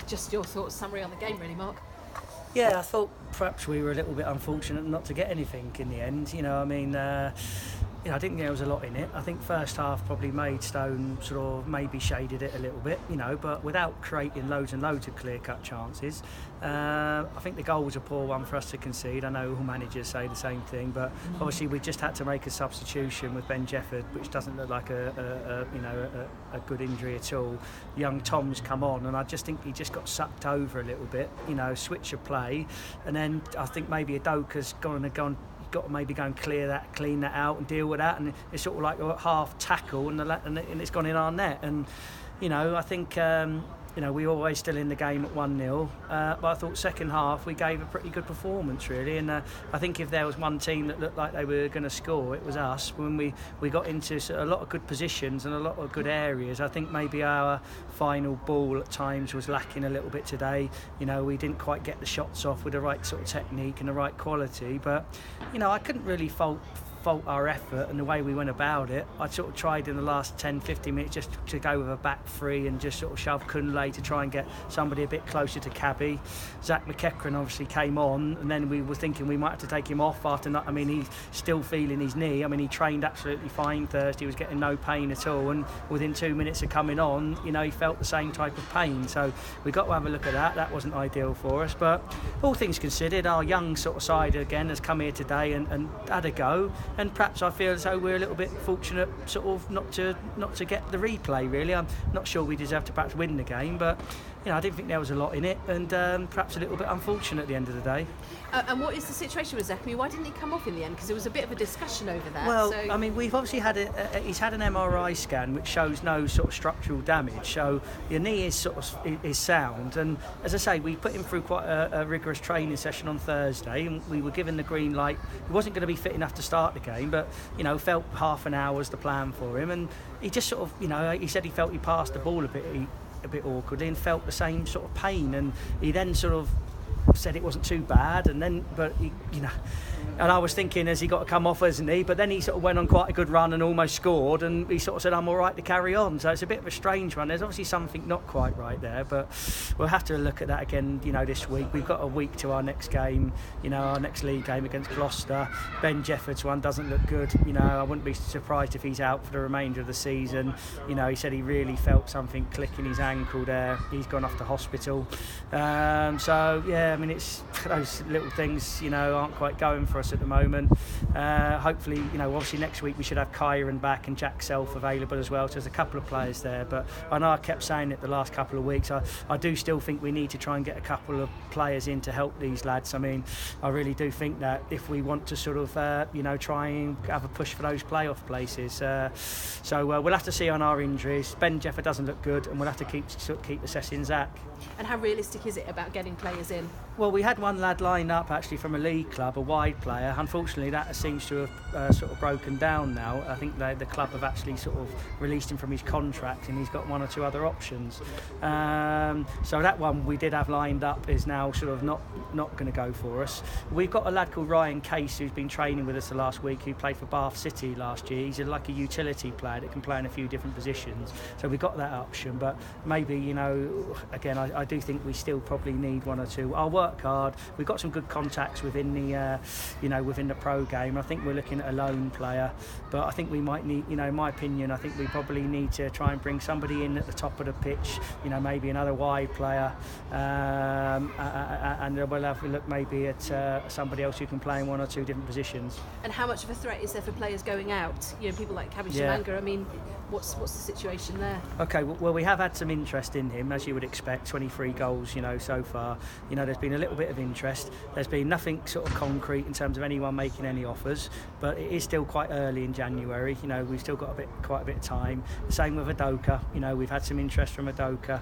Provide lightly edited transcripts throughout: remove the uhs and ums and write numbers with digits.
just your thoughts, summary on the game, really, Mark. Yeah, I thought perhaps we were a little bit unfortunate not to get anything in the end. I didn't think there was a lot in it. I think first half probably Maidstone sort of maybe shaded it a little bit, but without creating loads and loads of clear-cut chances. I think the goal was a poor one for us to concede. I know all managers say the same thing, but obviously we just had to make a substitution with Ben Jefford, which doesn't look like a good injury at all. Young Tom's come on, and I just think he just got sucked over a little bit. Switch of play, and then I think maybe Adoka's got to maybe go and clean that out and deal with that, and it's sort of like a half tackle and it's gone in our net. And I think we were always still in the game at 1-0, but I thought second half we gave a pretty good performance really, and I think if there was one team that looked like they were going to score, it was us. When we got into a lot of good positions and a lot of good areas, I think maybe our final ball at times was lacking a little bit today. We didn't quite get the shots off with the right sort of technique and the right quality, but I couldn't really fault our effort and the way we went about it. I sort of tried in the last 10-15 minutes just to go with a back three and just sort of shove Kunle to try and get somebody a bit closer to Cabby. Zach McEachran obviously came on, and then we were thinking we might have to take him off after that. He's still feeling his knee. He trained absolutely fine Thursday, he was getting no pain at all, and within 2 minutes of coming on, he felt the same type of pain. So we got to have a look at that. That wasn't ideal for us, but all things considered, our young sort of side again has come here today and had a go. And perhaps I feel as though we're a little bit fortunate, sort of not to get the replay. Really, I'm not sure we deserve to perhaps win the game, but I didn't think there was a lot in it, and perhaps a little bit unfortunate at the end of the day. And what is the situation with Zach? Why didn't he come off in the end? Because there was a bit of a discussion over that. Well, we've obviously had he's had an MRI scan which shows no sort of structural damage, so your knee is is sound. And as I say, we put him through quite a rigorous training session on Thursday, and we were given the green light. He wasn't going to be fit enough to start the game, but felt half an hour was the plan for him, and he just sort of he said he felt he passed the ball a bit awkwardly and felt the same sort of pain, and he then sort of said it wasn't too bad, and then and I was thinking, has he got to come off, hasn't he? But then he sort of went on quite a good run and almost scored, and he sort of said, I'm all right to carry on. So it's a bit of a strange one. There's obviously something not quite right there, but we'll have to look at that again, this week. We've got a week to our next game, our next league game against Gloucester. Ben Jefford's one doesn't look good. I wouldn't be surprised if he's out for the remainder of the season. He said he really felt something click in his ankle there. He's gone off to hospital. So, yeah, it's those little things, aren't quite going for us at the moment. Hopefully, obviously next week we should have Kyron back and Jack Self available as well. So there's a couple of players there, but I know I kept saying it the last couple of weeks. I do still think we need to try and get a couple of players in to help these lads. I really do think that if we want to sort of, try and have a push for those playoff places. So we'll have to see on our injuries. Ben Jefford doesn't look good, and we'll have to keep assessing Zach. And how realistic is it about getting players in? Well, we had one lad lined up actually from a league club, a wide player. Unfortunately, that seems to have sort of broken down now. I think the club have actually sort of released him from his contract, and he's got one or two other options. So that one we did have lined up is now sort of not going to go for us. We've got a lad called Ryan Case who's been training with us the last week, who played for Bath City last year. He's like a utility player that can play in a few different positions. So we've got that option, but maybe, again, I do think we still probably need one or two. I'll work hard. We've got some good contacts within the, within the pro game. I think we're looking at a lone player, but I think we might need, in my opinion, I think we probably need to try and bring somebody in at the top of the pitch, maybe another wide player, and we'll have a look maybe at somebody else who can play in one or two different positions. And how much of a threat is there for players going out? People like Cabby Shamanga, what's the situation there? Okay, well, we have had some interest in him, as you would expect. 23 goals, so far. There's been a little bit of interest. There's been nothing sort of concrete in terms of anyone making any offers, but it is still quite early in January. We've still got quite a bit of time. The same with Adoka. We've had some interest from Adoka.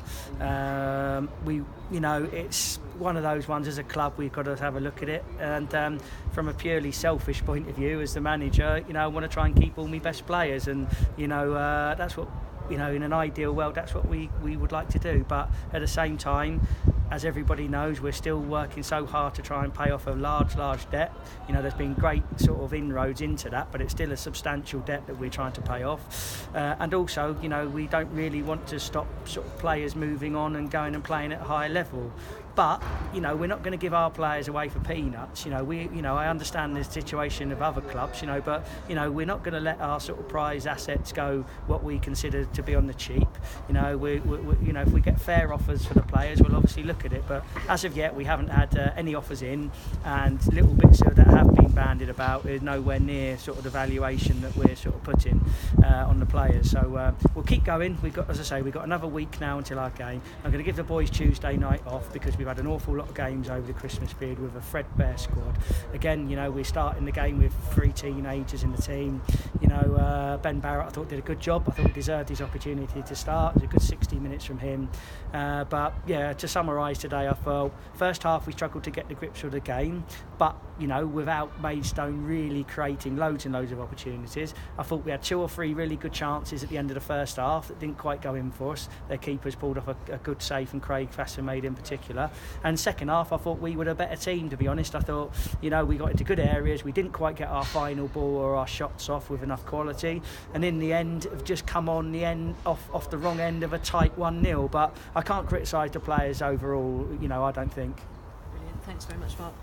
It's one of those ones. As a club, we've got to have a look at it. And from a purely selfish point of view, as the manager, I want to try and keep all my best players, and that's what. In an ideal world, that's what we would like to do. But at the same time, as everybody knows, we're still working so hard to try and pay off a large debt. You know, there's been great sort of inroads into that, but it's still a substantial debt that we're trying to pay off. And also, you know, we don't really want to stop sort of players moving on and going and playing at a higher level. But, you know, we're not going to give our players away for peanuts. You know, I understand the situation of other clubs, you know, but, you know, we're not going to let our sort of prize assets go what we consider to be on the cheap. You know, you know, if we get fair offers for the players, we'll obviously look at it. But as of yet, we haven't had any offers in, and little bits that have been bandied about is nowhere near sort of the valuation that we're sort of putting on the players. So we'll keep going. We've got, as I say, we've got another week now until our game. I'm going to give the boys Tuesday night off because we've had an awful lot of games over the Christmas period with a threadbare squad. Again, you know, we're starting the game with 3 teenagers in the team. You know, Ben Barrett, I thought, did a good job. I thought he deserved his opportunity to start. It was a good 60 minutes from him. But yeah, to summarise today, I felt first half we struggled to get the grips of the game, but, you know, without Maidstone really creating loads and loads of opportunities. I thought we had 2 or 3 really good chances at the end of the first half that didn't quite go in for us. Their keepers pulled off a good save from Craig Fassamade in particular. And second half, I thought we were a better team, to be honest. I thought, you know, we got into good areas. We didn't quite get our final ball or our shots off with enough quality. And in the end, have just come on the end off the wrong end of a tight 1-0. But I can't criticise the players overall, you know, I don't think. Brilliant. Thanks very much, Mark.